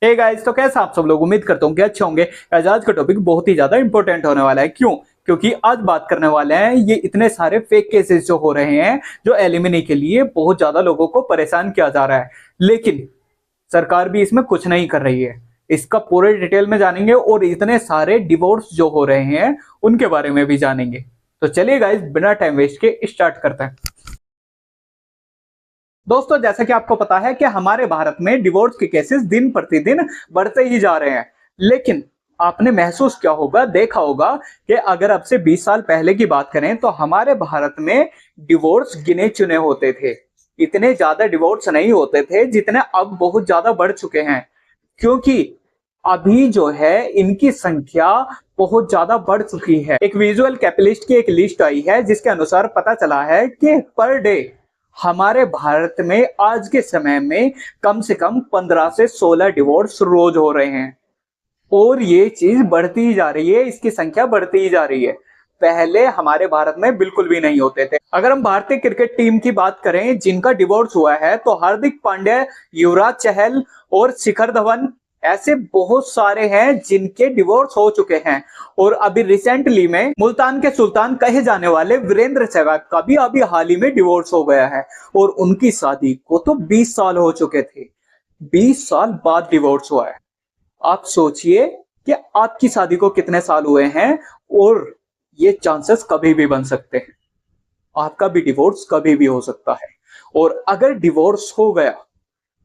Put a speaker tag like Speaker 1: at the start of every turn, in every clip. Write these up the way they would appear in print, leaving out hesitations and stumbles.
Speaker 1: Hey guys, तो कैसे आप सब लोग, उम्मीद करता हूँ कि अच्छे होंगे। आज का टॉपिक बहुत ही ज्यादा इंपॉर्टेंट होने वाला है। क्यों? क्योंकि आज बात करने वाले हैं ये इतने सारे फेक केसेस जो हो रहे हैं, जो एलिमनी के लिए बहुत ज्यादा लोगों को परेशान किया जा रहा है, लेकिन सरकार भी इसमें कुछ नहीं कर रही है। इसका पूरे डिटेल में जानेंगे और इतने सारे डिवोर्स जो हो रहे हैं उनके बारे में भी जानेंगे। तो चलिए गाइस, बिना टाइम वेस्ट के स्टार्ट करते हैं। दोस्तों, जैसा कि आपको पता है कि हमारे भारत में डिवोर्स के केसेस दिन प्रतिदिन बढ़ते ही जा रहे हैं। लेकिन आपने महसूस किया होगा, देखा होगा कि अगर अब से 20 साल पहले की बात करें तो हमारे भारत में डिवोर्स गिने चुने होते थे। इतने ज्यादा डिवोर्स नहीं होते थे जितने अब बहुत ज्यादा बढ़ चुके हैं। क्योंकि अभी जो है इनकी संख्या बहुत ज्यादा बढ़ चुकी है। एक विजुअल कैपिटलिस्ट की एक लिस्ट आई है जिसके अनुसार पता चला है कि पर डे हमारे भारत में आज के समय में कम से कम 15 से 16 डिवोर्स रोज हो रहे हैं। और ये चीज बढ़ती ही जा रही है, इसकी संख्या बढ़ती ही जा रही है। पहले हमारे भारत में बिल्कुल भी नहीं होते थे। अगर हम भारतीय क्रिकेट टीम की बात करें जिनका डिवोर्स हुआ है, तो हार्दिक पांड्या, युवराज चहल और शिखर धवन ऐसे बहुत सारे हैं जिनके डिवोर्स हो चुके हैं। और अभी रिसेंटली में मुल्तान के सुल्तान कहे जाने वाले वीरेंद्र सहवाग का भी अभी हाल ही में डिवोर्स हो गया है। और उनकी शादी को तो 20 साल हो चुके थे। 20 साल बाद डिवोर्स हुआ है। आप सोचिए कि आपकी शादी को कितने साल हुए हैं और ये चांसेस कभी भी बन सकते हैं। आपका भी डिवोर्स कभी भी हो सकता है। और अगर डिवोर्स हो गया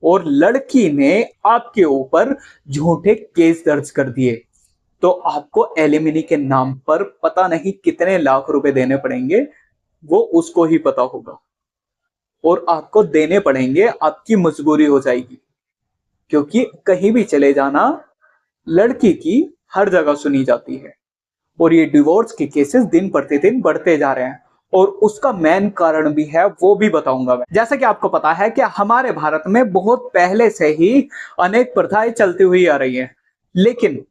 Speaker 1: और लड़की ने आपके ऊपर झूठे केस दर्ज कर दिए, तो आपको एलिमनी के नाम पर पता नहीं कितने लाख रुपए देने पड़ेंगे, वो उसको ही पता होगा। और आपको देने पड़ेंगे, आपकी मजबूरी हो जाएगी। क्योंकि कहीं भी चले जाना, लड़की की हर जगह सुनी जाती है। और ये डिवोर्स के केसेस दिन प्रतिदिन बढ़ते जा रहे हैं। और उसका मेन कारण भी है, वो भी बताऊंगा मैं। जैसा कि आपको पता है कि हमारे भारत में बहुत पहले से ही अनेक प्रथाएं चलती हुई आ रही हैं। लेकिन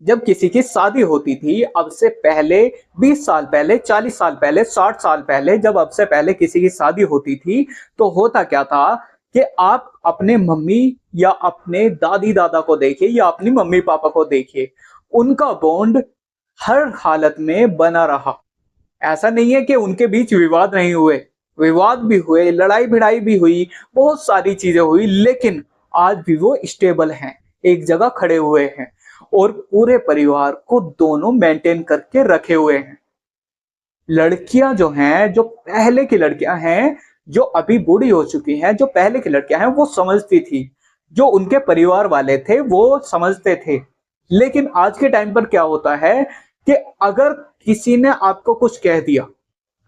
Speaker 1: जब किसी की शादी होती थी, अब से पहले 20 साल पहले, 40 साल पहले, 60 साल पहले, जब अब से पहले किसी की शादी होती थी, तो होता क्या था कि आप अपने मम्मी या अपने दादी दादा को देखिए या अपनी मम्मी पापा को देखिए, उनका बॉन्ड हर हालत में बना रहा। ऐसा नहीं है कि उनके बीच विवाद नहीं हुए, विवाद भी हुए, लड़ाई भिड़ाई भी हुई, बहुत सारी चीजें हुई, लेकिन आज भी वो स्टेबल हैं, एक जगह खड़े हुए हैं और पूरे परिवार को दोनों मेंटेन करके रखे हुए हैं। लड़कियां जो हैं, जो पहले की लड़कियां हैं, जो अभी बूढ़ी हो चुकी हैं, जो पहले की लड़कियां हैं, वो समझती थी। जो उनके परिवार वाले थे वो समझते थे। लेकिन आज के टाइम पर क्या होता है कि अगर किसी ने आपको कुछ कह दिया,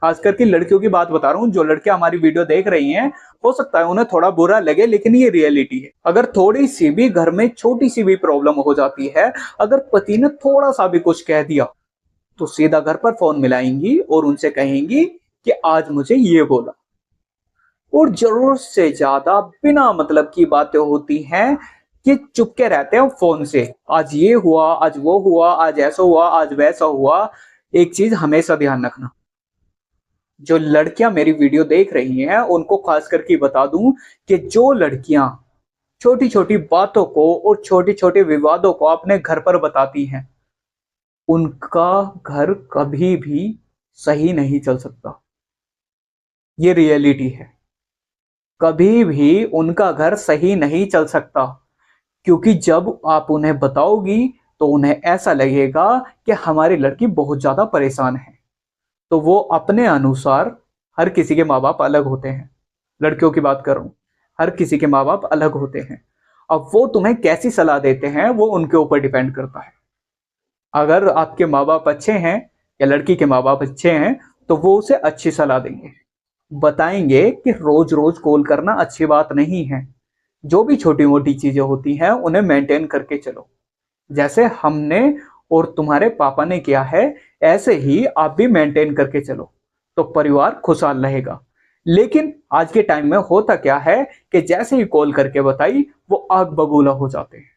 Speaker 1: खास करके लड़कियों की बात बता रहा हूं, जो लड़कियां हमारी वीडियो देख रही हैं, हो सकता है उन्हें थोड़ा बुरा लगे, लेकिन ये रियलिटी है। अगर थोड़ी सी भी घर में छोटी सी भी प्रॉब्लम हो जाती है, अगर पति ने थोड़ा सा भी कुछ कह दिया, तो सीधा घर पर फोन मिलाएंगी और उनसे कहेंगी कि आज मुझे ये बोला। और जरूरत से ज्यादा बिना मतलब की बातें होती हैं कि चुपके रहते हैं फोन से। आज ये हुआ, आज वो हुआ, आज ऐसा हुआ, आज वैसा हुआ। एक चीज हमेशा ध्यान रखना, जो लड़कियां मेरी वीडियो देख रही हैं उनको खास करके बता दूं कि जो लड़कियां छोटी छोटी बातों को और छोटे छोटे विवादों को अपने घर पर बताती हैं, उनका घर कभी भी सही नहीं चल सकता। ये रियलिटी है। कभी भी उनका घर सही नहीं चल सकता। क्योंकि जब आप उन्हें बताओगी तो उन्हें ऐसा लगेगा कि हमारी लड़की बहुत ज्यादा परेशान है। तो वो अपने अनुसार, हर किसी के माँ बाप अलग होते हैं, लड़कियों की बात कर रहा हूं, हर किसी के माँ बाप अलग होते हैं। अब वो तुम्हें कैसी सलाह देते हैं वो उनके ऊपर डिपेंड करता है। अगर आपके माँ बाप अच्छे हैं या लड़की के माँ बाप अच्छे हैं, तो वो उसे अच्छी सलाह देंगे, बताएंगे कि रोज रोज कॉल करना अच्छी बात नहीं है। जो भी छोटी मोटी चीजें होती हैं उन्हें मेंटेन करके चलो। जैसे हमने और तुम्हारे पापा ने किया है, ऐसे ही आप भी मेंटेन करके चलो, तो परिवार खुशहाल रहेगा। लेकिन आज के टाइम में होता क्या है कि जैसे ही कॉल करके बताई, वो आग बबूला हो जाते हैं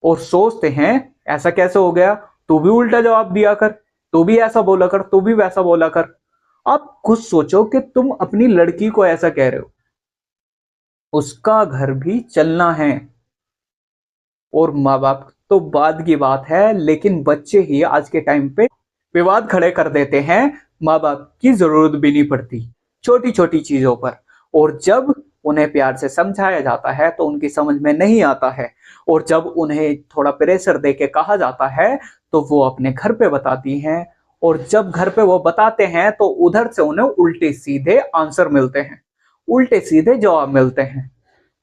Speaker 1: और सोचते हैं ऐसा कैसे हो गया, तू भी उल्टा जवाब दिया कर, तू भी ऐसा बोला कर, तू भी वैसा बोला कर। आप खुद सोचो कि तुम अपनी लड़की को ऐसा कह रहे हो, उसका घर भी चलना है। और माँ बाप तो बाद की बात है, लेकिन बच्चे ही आज के टाइम पे विवाद खड़े कर देते हैं। माँ बाप की जरूरत भी नहीं पड़ती छोटी छोटी चीजों पर, और जब उन्हें प्यार से समझाया जाता है तो उनकी समझ में नहीं आता है, और जब उन्हें थोड़ा प्रेशर दे के कहा जाता है तो वो अपने घर पे बताती हैं, और जब घर पे वो बताते हैं तो उधर से उन्हें उल्टे सीधे आंसर मिलते हैं, उल्टे सीधे जवाब मिलते हैं,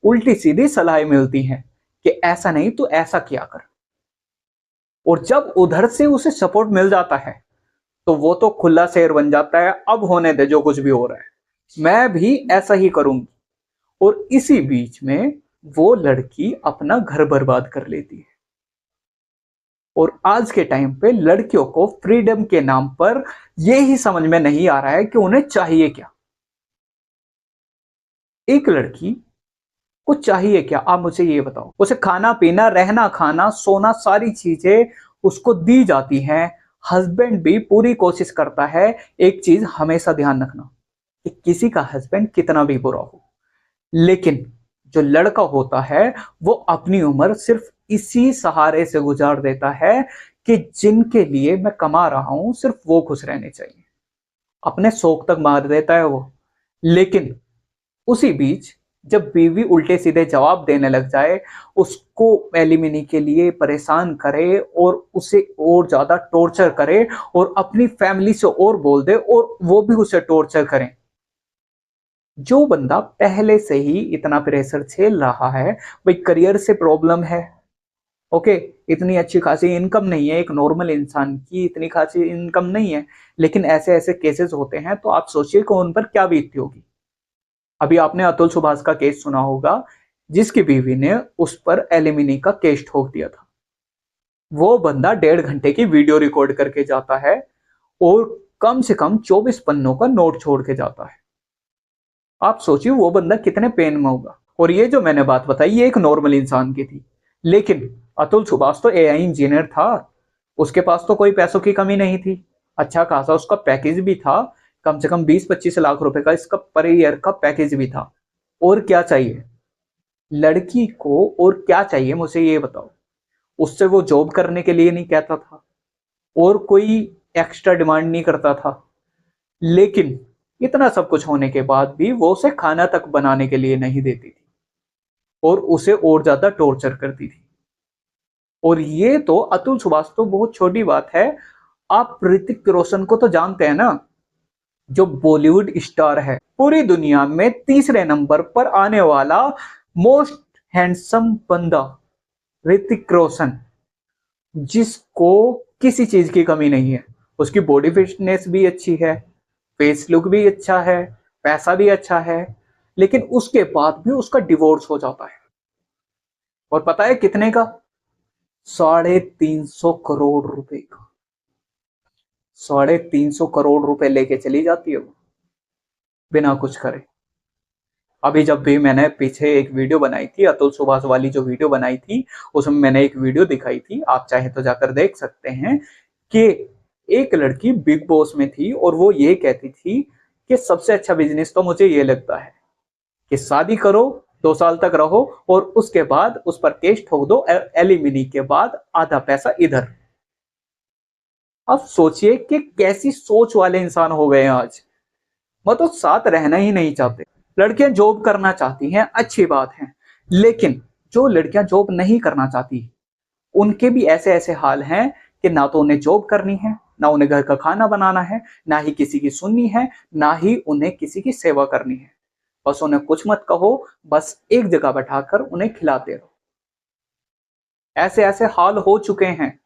Speaker 1: उल्टी सीधी सलाह मिलती है कि ऐसा नहीं तो ऐसा किया कर। और जब उधर से उसे सपोर्ट मिल जाता है तो वो तो खुला शेर बन जाता है, अब होने दे जो कुछ भी हो रहा है, मैं भी ऐसा ही करूंगी। और इसी बीच में वो लड़की अपना घर बर्बाद कर लेती है। और आज के टाइम पे लड़कियों को फ्रीडम के नाम पर ये ही समझ में नहीं आ रहा है कि उन्हें चाहिए क्या। एक लड़की को चाहिए क्या, आप मुझे ये बताओ। उसे खाना पीना रहना खाना सोना सारी चीजें उसको दी जाती हैं। हस्बैंड भी पूरी कोशिश करता है। एक चीज हमेशा ध्यान रखना कि किसी का हस्बैंड कितना भी बुरा हो, लेकिन जो लड़का होता है वो अपनी उम्र सिर्फ इसी सहारे से गुजार देता है कि जिनके लिए मैं कमा रहा हूं सिर्फ वो खुश रहने चाहिए। अपने शौक तक मार देता है वो। लेकिन उसी बीच जब बीवी उल्टे सीधे जवाब देने लग जाए, उसको एलिमिनी के लिए परेशान करे और उसे और ज्यादा टॉर्चर करे और अपनी फैमिली से और बोल दे और वो भी उसे टॉर्चर करें, जो बंदा पहले से ही इतना प्रेशर झेल रहा है, भाई करियर से प्रॉब्लम है, ओके, इतनी अच्छी खासी इनकम नहीं है, एक नॉर्मल इंसान की इतनी खासी इनकम नहीं है, लेकिन ऐसे ऐसे केसेस होते हैं, तो आप सोचिए कि उन पर क्या बीतती होगी। अभी आपने अतुल सुभाष का केस सुना होगा, जिसकी बीवी ने उस पर एलिमिनी का केस ठोक दिया था। वो बंदा 1.5 घंटे की वीडियो रिकॉर्ड करके जाता है और कम से कम 24 पन्नों का नोट छोड़ के जाता है। आप सोचिए वो बंदा कितने पेन में होगा। और ये जो मैंने बात बताई ये एक नॉर्मल इंसान की थी, लेकिन अतुल सुभाष तो एआई इंजीनियर था, उसके पास तो कोई पैसों की कमी नहीं थी, अच्छा खासा उसका पैकेज भी था, कम से कम 20-25 लाख रुपए का इसका पर ईयर का पैकेज भी था। और क्या चाहिए लड़की को, और क्या चाहिए मुझे ये बताओ। उससे वो जॉब करने के लिए नहीं कहता था और कोई एक्स्ट्रा डिमांड नहीं करता था, लेकिन इतना सब कुछ होने के बाद भी वो उसे खाना तक बनाने के लिए नहीं देती थी और उसे और ज्यादा टॉर्चर करती थी। और ये तो अतुल सुभाष तो बहुत छोटी बात है, आप ऋतिक रोशन को तो जानते हैं ना, जो बॉलीवुड स्टार है, पूरी दुनिया में तीसरे नंबर पर आने वाला मोस्ट हैंडसम बंदा ऋतिक रोशन, जिसको किसी चीज की कमी नहीं है। उसकी बॉडी फिटनेस भी अच्छी है, फेस लुक भी अच्छा है, पैसा भी अच्छा है, लेकिन उसके बाद भी उसका डिवोर्स हो जाता है। और पता है कितने का? 350 करोड़ रुपए का। 350 करोड़ रुपए लेके चली जाती है वो, बिना कुछ करे। अभी जब भी मैंने पीछे एक वीडियो बनाई थी, अतुल सुभाष वाली जो वीडियो बनाई थी, उसमें मैंने एक वीडियो दिखाई थी, आप चाहे तो जाकर देख सकते हैं, कि एक लड़की बिग बॉस में थी और वो ये कहती थी कि सबसे अच्छा बिजनेस तो मुझे ये लगता है कि शादी करो, 2 साल तक रहो और उसके बाद उस पर केस ठोक दो, एलिमिनी के बाद आधा पैसा इधर। अब सोचिए कि कैसी सोच वाले इंसान हो गए हैं आज, मतलब साथ रहना ही नहीं चाहते। लड़कियां जॉब करना चाहती हैं, अच्छी बात है, लेकिन जो लड़कियां जॉब नहीं करना चाहती उनके भी ऐसे ऐसे हाल हैं कि ना तो उन्हें जॉब करनी है, ना उन्हें घर का खाना बनाना है, ना ही किसी की सुननी है, ना ही उन्हें किसी की सेवा करनी है। बस उन्हें कुछ मत कहो, बस एक जगह बैठाकर उन्हें खिलाते रहो। ऐसे ऐसे हाल हो चुके हैं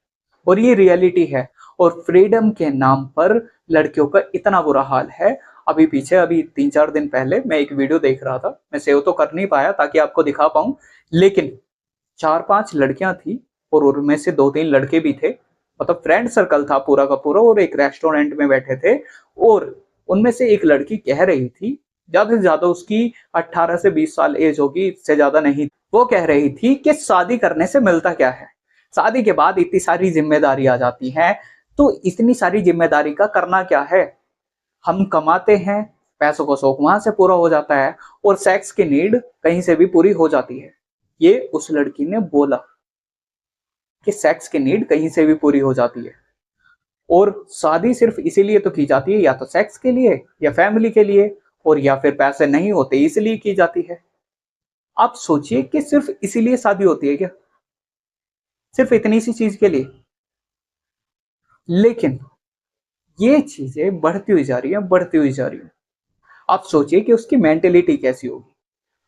Speaker 1: और ये रियलिटी है। और फ्रीडम के नाम पर लड़कियों का इतना बुरा हाल है। अभी पीछे अभी 3-4 दिन पहले मैं एक वीडियो देख रहा था, मैं सेव तो कर नहीं पाया ताकि आपको दिखा पाऊं, लेकिन 4-5 लड़कियां थी और उनमें से 2-3 लड़के भी थे, मतलब फ्रेंड सर्कल था पूरा का पूरा, और एक रेस्टोरेंट में बैठे थे। और उनमें से एक लड़की कह रही थी, ज्यादा से ज्यादा उसकी 18 से 20 साल एज होगी, इससे ज्यादा नहीं, वो कह रही थी कि शादी करने से मिलता क्या है, शादी के बाद इतनी सारी जिम्मेदारी आ जाती है, तो इतनी सारी जिम्मेदारी का करना क्या है, हम कमाते हैं, पैसों का शौक वहां से पूरा हो जाता है और सेक्स की नीड कहीं से भी पूरी हो जाती है। ये उस लड़की ने बोला। कि सेक्स की नीड कहीं से भी पूरी हो जाती है। और शादी सिर्फ इसीलिए तो की जाती है, या तो सेक्स के लिए या फैमिली के लिए, और या फिर पैसे नहीं होते इसलिए की जाती है। आप सोचिए कि सिर्फ इसीलिए शादी होती है क्या? सिर्फ इतनी सी चीज के लिए? लेकिन ये चीजें बढ़ती हुई जा रही है, बढ़ती हुई जा रही है। आप सोचिए कि उसकी मेंटेलिटी कैसी होगी,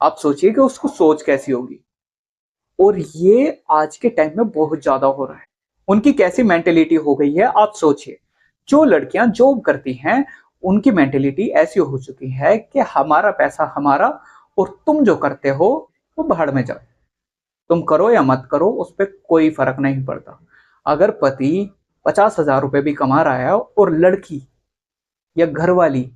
Speaker 1: आप सोचिए कि उसको सोच कैसी होगी। और ये आज के टाइम में बहुत ज्यादा हो रहा है। उनकी कैसी मेंटेलिटी हो गई है आप सोचिए। जो लड़कियां जॉब करती हैं, उनकी मेंटेलिटी ऐसी हो चुकी है कि हमारा पैसा हमारा, और तुम जो करते हो वो भाड़ में जाओ। तुम करो या मत करो, उस पर कोई फर्क नहीं पड़ता। अगर पति 50,000 रुपए भी कमा रहा है और लड़की या घरवाली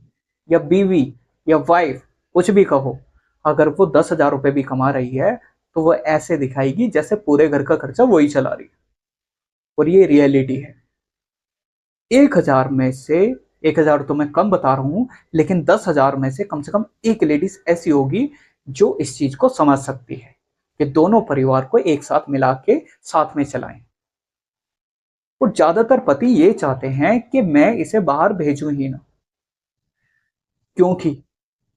Speaker 1: या बीवी या वाइफ, कुछ भी कहो, अगर वो 10,000 रुपए भी कमा रही है, तो वो ऐसे दिखाएगी जैसे पूरे घर का खर्चा वही चला रही है। और ये रियलिटी है। 1,000 में से, 1,000 तो मैं कम बता रहा हूं, लेकिन 10,000 में से कम एक लेडीज ऐसी होगी जो इस चीज को समझ सकती है कि दोनों परिवार को एक साथ मिला के साथ में चलाएं। और ज्यादातर पति ये चाहते हैं कि मैं इसे बाहर भेजूं ही ना, क्योंकि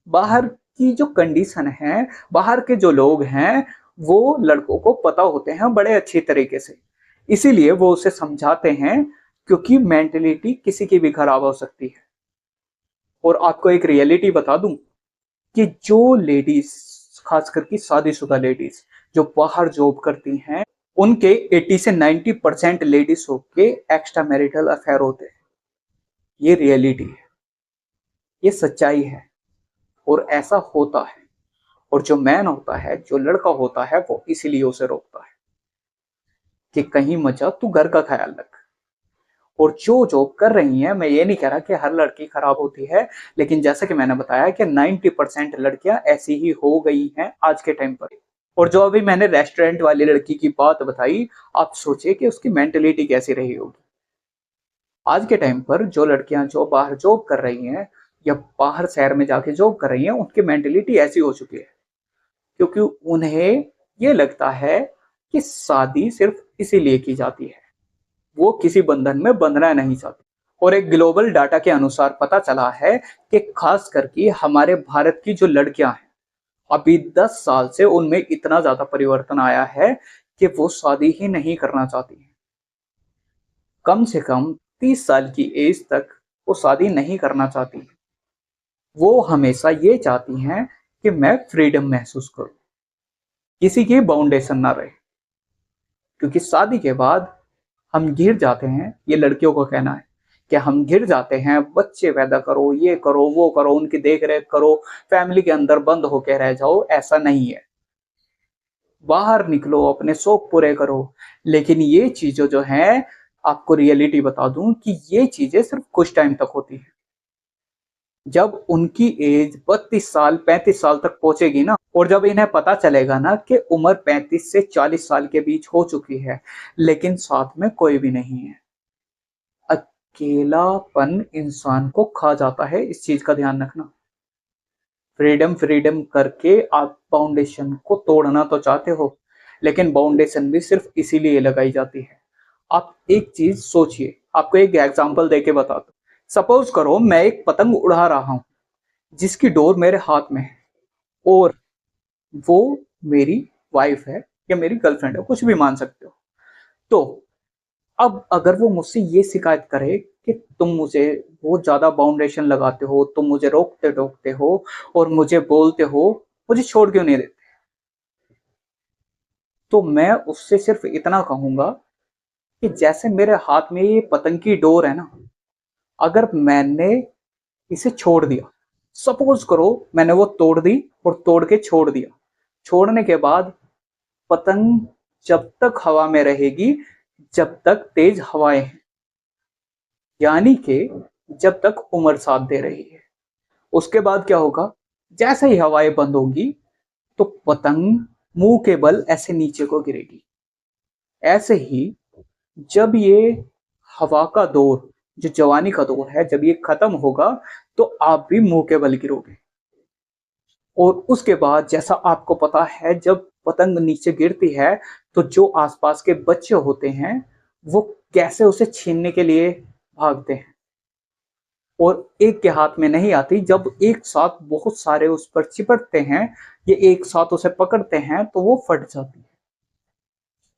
Speaker 1: बाहर की जो कंडीशन है, बाहर के जो लोग हैं, वो लड़कों को पता होते हैं बड़े अच्छी तरीके से। इसीलिए वो उसे समझाते हैं, क्योंकि मेंटेलिटी किसी की भी खराब हो सकती है। और आपको एक रियलिटी बता दूं कि जो लेडीज, खासकर की शादीशुदा लेडीज जो बाहर जॉब करती हैं, उनके 80 से 90% लेडीज के एक्स्ट्रा मैरिटल अफेयर होते हैं। ये रियलिटी है, ये सच्चाई है, और ऐसा होता है। और जो मैन होता है, जो लड़का होता है, वो इसीलिए उसे रोकता है कि कहीं मचा, तू घर का ख्याल रख। और जो जॉब कर रही है, मैं ये नहीं कह रहा कि हर लड़की खराब होती है, लेकिन जैसा कि मैंने बताया कि 90% लड़कियां ऐसी ही हो गई हैं आज के टाइम पर। और जो अभी मैंने रेस्टोरेंट वाली लड़की की बात बताई, आप सोचिए कि उसकी मेंटेलिटी कैसी रही होगी। आज के टाइम पर जो लड़कियां जो बाहर जॉब कर रही हैं या बाहर शहर में जाके जॉब कर रही हैं, उनकी मेंटेलिटी ऐसी हो चुकी है, क्योंकि उन्हें ये लगता है कि शादी सिर्फ इसीलिए की जाती है, वो किसी बंधन में बंधना नहीं चाहती। और एक ग्लोबल डाटा के अनुसार पता चला है कि खास करके हमारे भारत की जो लड़कियां हैं, अभी 10 साल से उनमें इतना ज्यादा परिवर्तन आया है कि वो शादी ही नहीं करना चाहती हैं। कम से कम 30 साल की एज तक वो शादी नहीं करना चाहती। वो हमेशा ये चाहती हैं कि मैं फ्रीडम महसूस करूं, किसी की बाउंडेशन ना रहे। क्योंकि शादी के बाद हम घिर जाते हैं, ये लड़कियों का कहना है कि हम घिर जाते हैं, बच्चे पैदा करो, ये करो, वो करो, उनकी देख रेख करो, फैमिली के अंदर बंद होके रह जाओ। ऐसा नहीं है, बाहर निकलो, अपने शौक पूरे करो। लेकिन ये चीजें जो हैं, आपको रियलिटी बता दूं कि ये चीजें सिर्फ कुछ टाइम तक होती है। जब उनकी एज 32 साल 35 साल तक पहुंचेगी ना, और जब इन्हें पता चलेगा ना कि उम्र 35 से 40 साल के बीच हो चुकी है, लेकिन साथ में कोई भी नहीं है, अकेलापन इंसान को खा जाता है। इस चीज का ध्यान रखना। फ्रीडम फ्रीडम करके आप फाउंडेशन को तोड़ना तो चाहते हो, लेकिन फाउंडेशन भी सिर्फ इसीलिए लगाई जाती है। आप एक चीज सोचिए, आपको एक एग्जांपल देके बताता हूं। सपोज करो मैं एक पतंग उड़ा रहा हूं, जिसकी डोर मेरे हाथ में है, और वो मेरी वाइफ है या मेरी गर्लफ्रेंड है, कुछ भी मान सकते हो। तो अब अगर वो मुझसे ये शिकायत करे कि तुम मुझे बहुत ज्यादा बाउंडेशन लगाते हो, तुम मुझे रोकते टोकते हो और मुझे बोलते हो, मुझे छोड़ क्यों नहीं देते, तो मैं उससे सिर्फ इतना कहूंगा कि जैसे मेरे हाथ में ये पतंग की डोर है ना, अगर मैंने इसे छोड़ दिया, सपोज करो मैंने वो तोड़ दी और तोड़ के छोड़ दिया, छोड़ने के बाद पतंग जब तक हवा में रहेगी, जब तक तेज हवाएं हैं, यानी कि जब तक उम्र साथ दे रही है। उसके बाद क्या होगा, जैसे ही हवाएं बंद होंगी, तो पतंग मुंह के बल ऐसे नीचे को गिरेगी। ऐसे ही जब ये हवा का दौर, जो जवानी का दौर है, जब ये खत्म होगा, तो आप भी मुंह के बल गिरोगे। और उसके बाद जैसा आपको पता है, जब पतंग नीचे गिरती है तो जो आसपास के बच्चे होते हैं वो कैसे उसे छीनने के लिए भागते हैं, और एक के हाथ में नहीं आती। जब एक साथ बहुत सारे उस पर चिपटते हैं, ये एक साथ उसे पकड़ते हैं तो वो फट जाती है,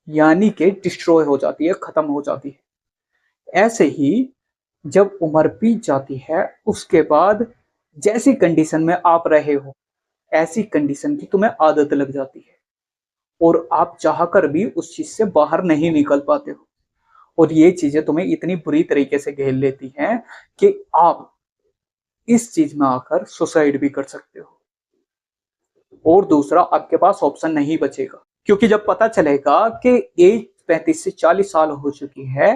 Speaker 1: यानी कि डिस्ट्रॉय हो जाती है, खत्म हो जाती है। ऐसे ही जब उम्र बीत जाती है, उसके बाद जैसी कंडीशन में आप रहे हो, ऐसी कंडीशन की तुम्हें आदत लग जाती है और आप चाहकर भी उस चीज से बाहर नहीं निकल पाते हो, और ये चीजें तुम्हें इतनी बुरी तरीके से घेर लेती हैं कि आप इस चीज में आकर सुसाइड भी कर सकते हो, और दूसरा आपके पास ऑप्शन नहीं बचेगा। क्योंकि जब पता चलेगा कि एज 35 से 40 साल हो चुकी है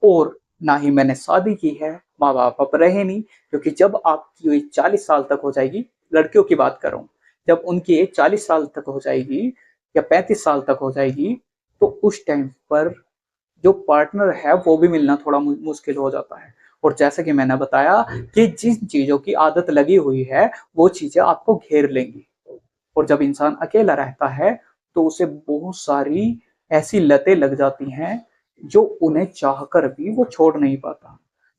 Speaker 1: और ना ही मैंने शादी की है, माँ बाप अब रहे नहीं, क्योंकि जब आपकी एज 40 साल तक हो जाएगी, लड़कियों की बात कर रहा हूँ, जब उनकी एज 40 साल तक हो जाएगी या 35 साल तक हो जाएगी, तो उस टाइम पर जो पार्टनर है वो भी मिलना थोड़ा मुश्किल हो जाता है। और जैसे कि मैंने बताया कि जिन चीजों की आदत लगी हुई है वो चीजें आपको घेर लेंगी, और जब इंसान अकेला रहता है तो उसे बहुत सारी ऐसी लतें लग जाती हैं जो उन्हें चाहकर भी वो छोड़ नहीं पाता।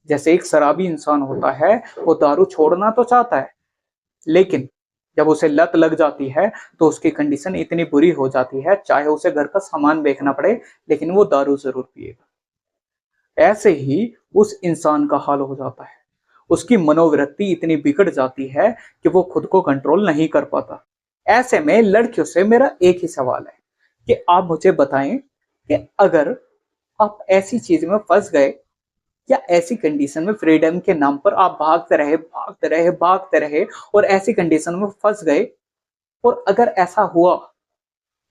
Speaker 1: जैसे एक शराबी इंसान होता है, वो दारू छोड़ना तो चाहता है, लेकिन जब उसे लत लग जाती है तो उसकी कंडीशन इतनी बुरी हो जाती है, चाहे उसे घर का सामान बेचना पड़े लेकिन वो दारू जरूर पिएगा। ऐसे ही उस इंसान का हाल हो जाता है, उसकी मनोवृत्ति इतनी बिगड़ जाती है कि वो खुद को कंट्रोल नहीं कर पाता। ऐसे में लड़कियों से मेरा एक ही सवाल है कि आप मुझे बताएं कि अगर आप ऐसी चीज में फंस गए या ऐसी कंडीशन में फ्रीडम के नाम पर आप भागते रहे भागते रहे भागते रहे और ऐसी कंडीशन में फंस गए, और अगर ऐसा हुआ,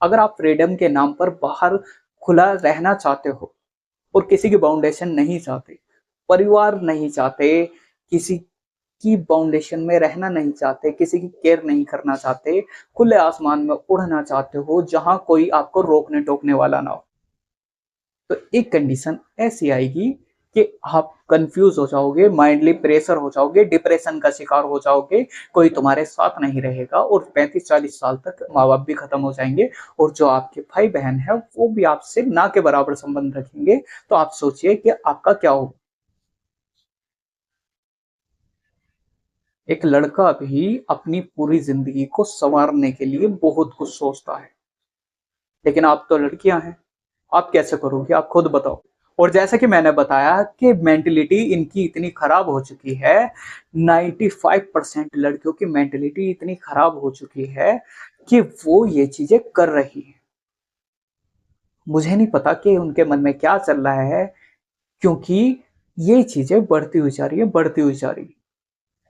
Speaker 1: अगर आप फ्रीडम के नाम पर बाहर खुला रहना चाहते हो और किसी की बाउंडेशन नहीं चाहते, परिवार नहीं चाहते, किसी की बाउंडेशन में रहना नहीं चाहते, किसी की केयर नहीं करना चाहते, खुले आसमान में उड़ना चाहते हो जहां कोई आपको रोकने टोकने वाला ना हो, तो एक कंडीशन ऐसी आएगी कि आप कंफ्यूज हो जाओगे, माइंडली प्रेशर हो जाओगे, डिप्रेशन का शिकार हो जाओगे, कोई तुम्हारे साथ नहीं रहेगा, और 35-40 साल तक माँ बाप भी खत्म हो जाएंगे, और जो आपके भाई बहन है वो भी आपसे ना के बराबर संबंध रखेंगे। तो आप सोचिए कि आपका क्या होगा। एक लड़का भी अपनी पूरी जिंदगी को संवारने के लिए बहुत कुछ सोचता है, लेकिन आप तो लड़कियां हैं, आप कैसे करोगे, आप खुद बताओ। और जैसा कि मैंने बताया कि मेंटलिटी इनकी इतनी खराब हो चुकी है, 95% लड़कियों की मेंटलिटी इतनी खराब हो चुकी है कि वो ये चीजें कर रही है। मुझे नहीं पता कि उनके मन में क्या चल रहा है, क्योंकि ये चीजें बढ़ती हुई जा रही है, बढ़ती हुई जा रही है।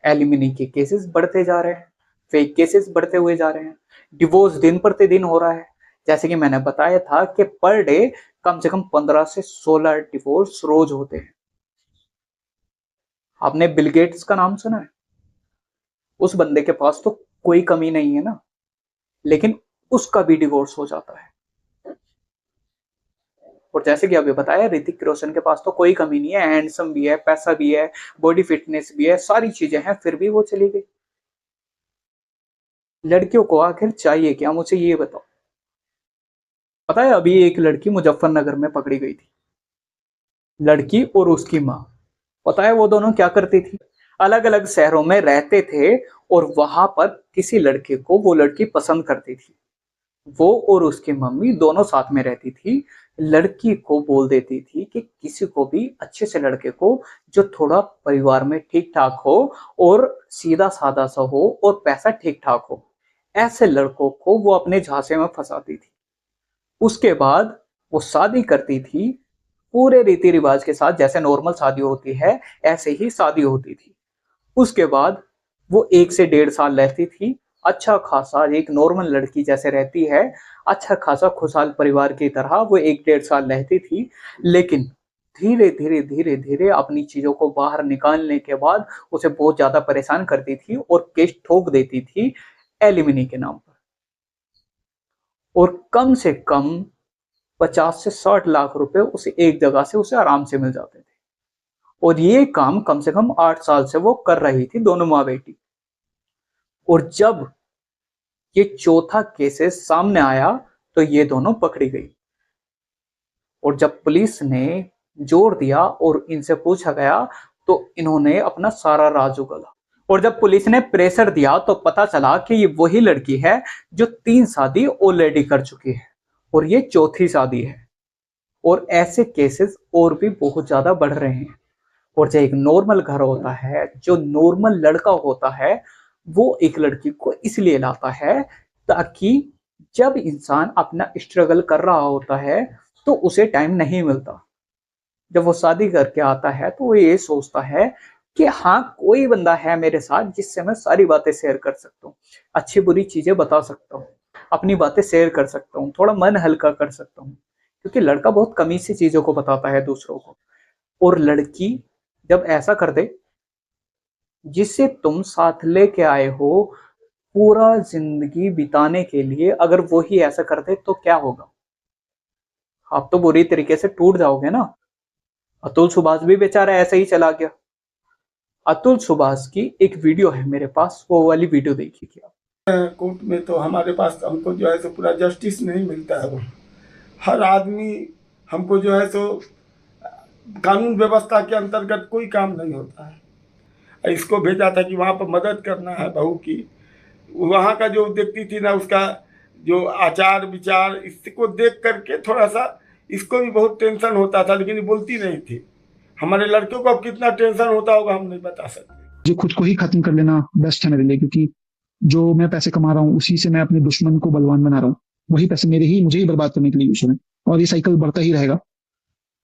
Speaker 1: एलिमिनी के केसेस बढ़ते जा रहे हैं, फेक केसेस बढ़ते हुए जा रहे हैं, डिवोर्स दिन प्रतिदिन हो रहा है। जैसे कि मैंने बताया था कि पर डे कम से कम 15 से 16 डिवोर्स रोज होते हैं। आपने बिल गेट्स का नाम सुना है? उस बंदे के पास तो कोई कमी नहीं है ना, लेकिन उसका भी डिवोर्स हो जाता है। और जैसे कि अभी बताया, ऋतिक रोशन के पास तो कोई कमी नहीं है, हैंडसम भी है, पैसा भी है, बॉडी फिटनेस भी है, सारी चीजें हैं, फिर भी वो चली गई। लड़कियों को आखिर चाहिए क्या, मुझे ये बताओ। पता है अभी एक लड़की मुजफ्फरनगर में पकड़ी गई थी, लड़की और उसकी माँ। पता है वो दोनों क्या करती थी? अलग अलग शहरों में रहते थे, और वहां पर किसी लड़के को वो लड़की पसंद करती थी, वो और उसकी मम्मी दोनों साथ में रहती थी। लड़की को बोल देती थी कि किसी को भी अच्छे से लड़के को, जो थोड़ा परिवार में ठीक ठाक हो और सीधा साधा सा हो और पैसा ठीक ठाक हो, ऐसे लड़कों को वो अपने झांसे में फंसाती थी। उसके बाद वो शादी करती थी, पूरे रीति रिवाज के साथ, जैसे नॉर्मल शादी होती है ऐसे ही शादी होती थी। उसके बाद वो 1 से 1.5 साल रहती थी, अच्छा खासा एक नॉर्मल लड़की जैसे रहती है, अच्छा खासा खुशहाल परिवार की तरह वो 1-1.5 साल रहती थी। लेकिन धीरे धीरे धीरे धीरे अपनी चीजों को बाहर निकालने के बाद उसे बहुत ज्यादा परेशान करती थी और केस ठोक देती थी एलिमिनी के नाम पर, और कम से कम 50 से 60 लाख रुपए उसे एक जगह से उसे आराम से मिल जाते थे। और ये काम कम से कम 8 साल से वो कर रही थी, दोनों माँ बेटी। और जब ये चौथा केसेस सामने आया तो ये दोनों पकड़ी गई। और जब पुलिस ने जोर दिया और इनसे पूछा गया तो इन्होंने अपना सारा राज उगला। और जब पुलिस ने प्रेशर दिया तो पता चला कि ये वही लड़की है जो 3 शादी ऑलरेडी कर चुकी है और ये चौथी शादी है। और ऐसे केसेस और भी बहुत ज्यादा बढ़ रहे हैं। और जो एक नॉर्मल घर होता है, जो नॉर्मल लड़का होता है, वो एक लड़की को इसलिए लाता है ताकि जब इंसान अपना स्ट्रगल कर रहा होता है तो उसे टाइम नहीं मिलता। जब वो शादी करके आता है तो वो ये सोचता है कि हाँ, कोई बंदा है मेरे साथ जिससे मैं सारी बातें शेयर कर सकता हूँ, अच्छी बुरी चीजें बता सकता हूँ, अपनी बातें शेयर कर सकता हूँ, थोड़ा मन हल्का कर सकता हूँ। क्योंकि लड़का बहुत कमी सी चीजों को बताता है दूसरों को। और लड़की जब ऐसा कर दे, जिसे तुम साथ लेके आए हो पूरा जिंदगी बिताने के लिए, अगर वो ही ऐसा कर दे तो क्या होगा? आप तो बुरी तरीके से टूट जाओगे ना। अतुल सुभाष भी बेचारा ऐसे ही चला गया। अतुल सुभाष की एक वीडियो है मेरे पास, वो वाली वीडियो देखिए क्या।
Speaker 2: कोर्ट में तो हमारे पास हमको जो है सो पूरा जस्टिस नहीं मिलता है। वो हर आदमी हमको जो है सो कानून व्यवस्था के अंतर्गत कोई काम नहीं होता है। इसको भेजा था कि वहाँ पर मदद करना है बहू की। वहाँ का जो देखती थी ना, उसका जो आचार विचार, इसको देख करके थोड़ा सा इसको भी बहुत टेंशन होता था, लेकिन ये बोलती नहीं थी। हमारे लड़कों को अब कितना टेंशन होता होगा हम नहीं बता सकते।
Speaker 3: जो खुद को ही खत्म कर लेना बेस्ट है मेरे लिए, क्योंकि जो मैं पैसे कमा रहा हूँ उसी से मैं अपने दुश्मन को बलवान बना रहा हूँ। वही पैसे मुझे ही बर्बाद करने के लिए यूज हो रहे हैं और ये साइकिल बढ़ता ही रहेगा,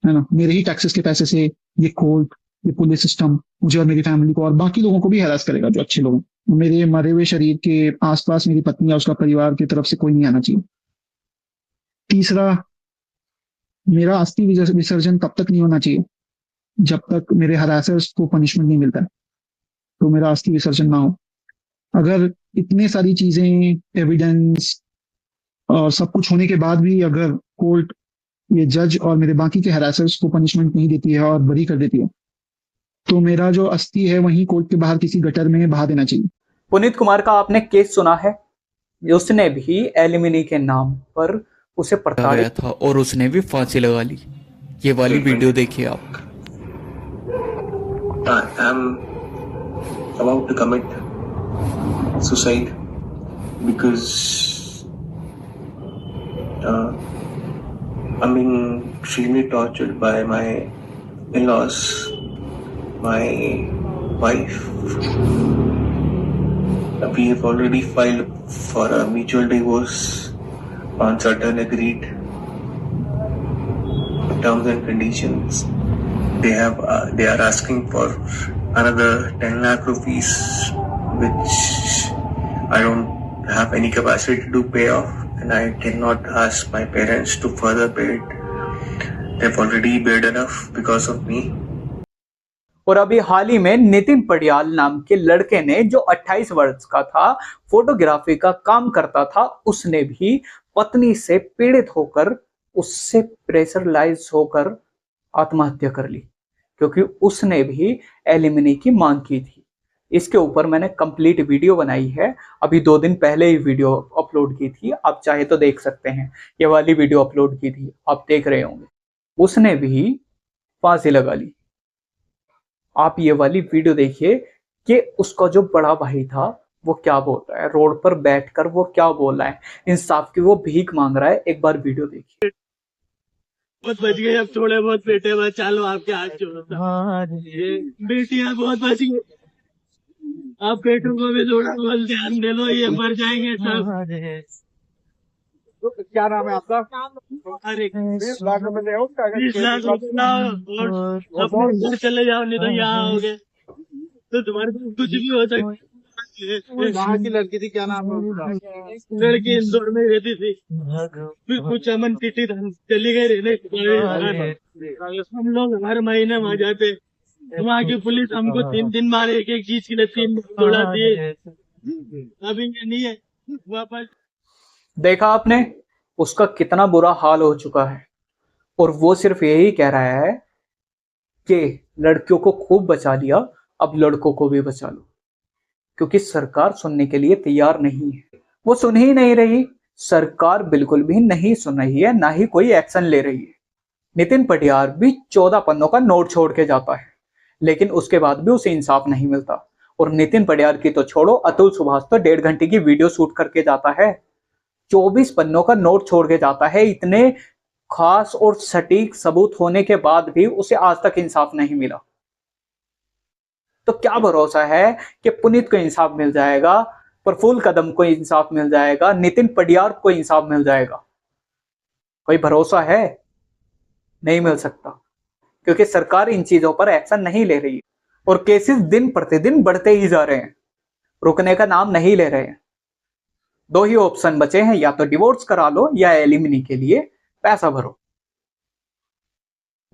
Speaker 3: है ना। मेरे ही टैक्सेस के पैसे से ये कोर्ट, ये पुलिस सिस्टम मुझे और मेरी फैमिली को और बाकी लोगों को भी हैरास करेगा जो अच्छे लोग हैं। मेरे मरे हुए शरीर के आसपास मेरी पत्नी या उसका परिवार की तरफ से कोई नहीं आना चाहिए। तीसरा, मेरा अस्थि विसर्जन तब तक नहीं होना चाहिए जब तक मेरे हरासर्स को पनिशमेंट नहीं मिलता है, तो मेरा अस्थि विसर्जन ना हो। अगर इतने सारी चीजें, एविडेंस और सब कुछ होने के बाद भी अगर कोर्ट, ये जज और मेरे बाकी के हरासर्स को पनिशमेंट नहीं देती है और बरी कर देती है, तो मेरा जो अस्थि है वहीं कोर्ट के बाहर किसी गटर में बहा देना चाहिए।
Speaker 1: पुनीत कुमार का आपने केस सुना है? उसने भी एलिमिनी के नाम पर उसे प्रताड़ित
Speaker 4: था और उसने भी फांसी लगा ली। ये वाली वीडियो देखिए आप।
Speaker 5: I am about to commit suicide because I'm being extremely tortured by my in-laws, my wife. We have already filed for a mutual divorce on certain agreed terms and conditions. They are asking for another 10 lakh rupees, which I don't have any capacity to pay off, and I cannot ask my parents to further pay it. They've already paid enough because of me.
Speaker 1: और अभी हाल ही में नितिन पडियाल नाम के लड़के ने, जो 28 वर्ष का था, फोटोग्राफी का काम करता था, उसने भी पत्नी से पीड़ित होकर, उससे प्रेशरलाइज होकर आत्महत्या कर ली, क्योंकि उसने भी एलिमिनी की मांग की थी। इसके ऊपर मैंने कंप्लीट वीडियो बनाई है, अभी 2 दिन पहले ही वीडियो अपलोड की थी, आप चाहे तो देख सकते हैं। ये वाली वीडियो अपलोड की थी, आप देख रहे होंगे। उसने भी फांसी लगा ली। आप ये वाली वीडियो देखिए कि उसका जो बड़ा भाई था वो क्या बोल रहा है, रोड पर बैठकर वो क्या बोल रहा है, इंसाफ की वो भीख मांग रहा है। एक बार वीडियो देखिए।
Speaker 6: बहुत बच गए, अब थोड़े बहुत बेटे बचा लो, आपके हाथ जोड़ो। बेटियां बहुत बच गई, आप बेटों को भी थोड़ा बहुत ध्यान दे लो, ये मर जाएंगे सब।
Speaker 7: क्या नाम है आपका?
Speaker 6: अरे
Speaker 7: 20 लाख रुपए दे
Speaker 6: 20 लाख रुपया और अपने घर चले जाओ, नहीं तो यहाँ आओगे तो तुम्हारे पास कुछ भी हो सकता है।
Speaker 7: कहाँ की लड़की थी, क्या नाम है उसका?
Speaker 6: लड़की इंदौर में रहती थी, फिर कुछ अमन पीटी चली गई रहने। हम लोग हर महीने वहाँ जाते, वहाँ की पुलिस हमको 3 दिन मारे, एक चीज के लिए 3 तोड़ा दिए। अभी ये नहीं है वापस।
Speaker 1: देखा आपने उसका कितना बुरा हाल हो चुका है। और वो सिर्फ यही कह रहा है कि लड़कियों को खूब बचा लिया, अब लड़कों को भी बचा लो, क्योंकि सरकार सुनने के लिए तैयार नहीं है। वो सुन ही नहीं रही, सरकार बिल्कुल भी नहीं सुन रही है, ना ही कोई एक्शन ले रही है। नितिन पटियार भी 14 पन्नों का नोट छोड़ के जाता है, लेकिन उसके बाद भी उसे इंसाफ नहीं मिलता। और नितिन पटियार की तो छोड़ो, अतुल सुभाष तो 1.5 घंटे की वीडियो शूट करके जाता है, 24 पन्नों का नोट छोड़ के जाता है। इतने खास और सटीक सबूत होने के बाद भी उसे आज तक इंसाफ नहीं मिला। तो क्या भरोसा है कि पुनीत को इंसाफ मिल जाएगा, प्रफुल्ल कदम को इंसाफ मिल जाएगा, नितिन पटियार को इंसाफ मिल जाएगा? कोई भरोसा है? नहीं मिल सकता, क्योंकि सरकार इन चीजों पर एक्शन नहीं ले रही है और केसेस दिन प्रतिदिन बढ़ते ही जा रहे हैं, रुकने का नाम नहीं ले रहे हैं। 2 ही ऑप्शन बचे हैं, या तो डिवोर्स करा लो या एलिमनी के लिए पैसा भरो।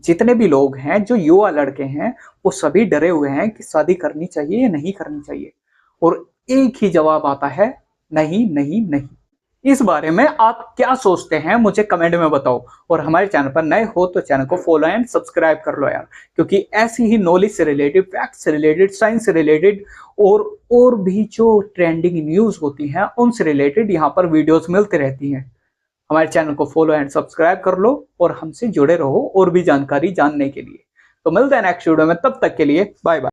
Speaker 1: जितने भी लोग हैं, जो युवा लड़के हैं, वो सभी डरे हुए हैं कि शादी करनी चाहिए या नहीं करनी चाहिए, और एक ही जवाब आता है, नहीं नहीं नहीं। इस बारे में आप क्या सोचते हैं मुझे कमेंट में बताओ, और हमारे चैनल पर नए हो तो चैनल को फॉलो एंड सब्सक्राइब कर लो यार, क्योंकि ऐसी ही नॉलेज से रिलेटेड, फैक्ट से रिलेटेड, साइंस से रिलेटेड और भी जो ट्रेंडिंग न्यूज होती हैं उनसे रिलेटेड यहाँ पर वीडियोस मिलती रहती हैं। हमारे चैनल को फॉलो एंड सब्सक्राइब कर लो और हमसे जुड़े रहो और भी जानकारी जानने के लिए। तो मिलते हैं नेक्स्ट वीडियो में, तब तक के लिए बाय बाय।